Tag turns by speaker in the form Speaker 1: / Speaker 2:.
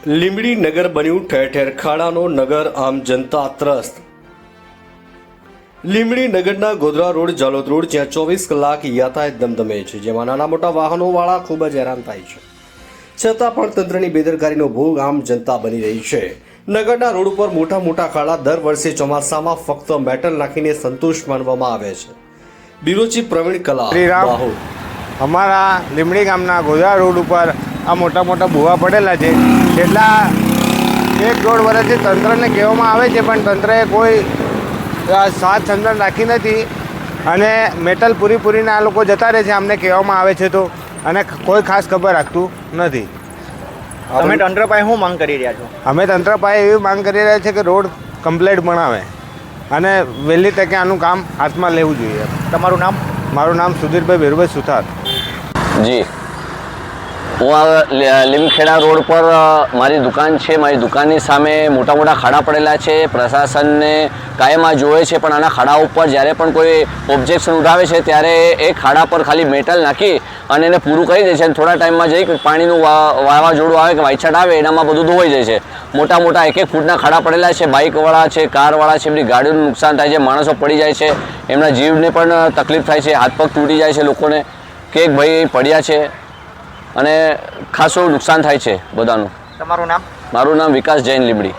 Speaker 1: લીંબડી નગર બન્યું ઠેર ઠેર ખાડાનો નગર, આમ જનતા ત્રસ્ત। લીંબડી નગરના ગોધરા રોડ જાલોદ રોડ જ્યાં 24 કલાક યાતાયાત ધમધમે છે, જેમાં નાના મોટા વાહનોવાળા ખૂબ જ હેરાન થાય છે, છતાં પણ તંત્રની બેદરકારીનો ભોગ આમ જનતા બની રહી છે। નગરના રોડ ઉપર મોટા મોટા ખાડા દર વર્ષે ચોમાસામાં ફક્ત મેટલ નાખીને સંતોષ માનવામાં આવે છે। બ્યુરો ચીફ પ્રવીણ કલા બાહોલ।
Speaker 2: અમારા લીંબડી ગામના ગોધરા રોડ ઉપર આ મોટા મોટા ભૂવા પડેલા છે। છેલ્લા 1-1.5 વર્ષથી તંત્રને કહેવામાં આવે છે, પણ તંત્રએ કોઈ સાથ સંદન રાખી નથી અને મેટલ પૂરીને આ લોકો જતા રહે છે, અમને કહેવામાં આવે છે તો, અને કોઈ ખાસ ખબર રાખતું નથી।
Speaker 3: તમે તંત્ર પાસે શું માંગ કરી રહ્યા છો?
Speaker 2: અમે તંત્ર પાસે એવી માંગ કરી રહ્યા છે કે રોડ કમ્પ્લીટ બનાવે અને વહેલી તકે આનું કામ હાથમાં લેવું જોઈએ।
Speaker 3: તમારું નામ?
Speaker 2: મારું નામ સુધીરભાઈ ભીરુભાઈ સુથાર।
Speaker 4: જી, હું આ લીમખેડા રોડ પર મારી દુકાન છે। મારી દુકાનની સામે મોટા મોટા ખાડા પડેલા છે। પ્રશાસનને કાયમ આ જોવે છે, પણ આના ખાડા ઉપર જ્યારે પણ કોઈ ઓબ્જેક્શન ઉઠાવે છે ત્યારે એ ખાડા પર ખાલી મેટલ નાખી અને એને પૂરું કરી દે છે, અને થોડા ટાઈમમાં જઈ પાણીનું વાવાઝોડું આવે કે વાયછાટ આવે એનામાં બધું ધોવાઈ જાય છે। મોટા મોટા 1-1 ફૂટના ખાડા પડેલા છે। બાઇકવાળા છે, કારવાળા છે, બધી ગાડીઓનું નુકસાન થાય છે, માણસો પડી જાય છે, એમના જીવને પણ તકલીફ થાય છે, હાથ પગ તૂટી જાય છે લોકોને, કે એક ભાઈ પડ્યા છે અને ખાસું નુકસાન થાય છે બધાનું।
Speaker 3: તમારું નામ?
Speaker 4: મારું નામ વિકાસ જૈન, લીંબડી।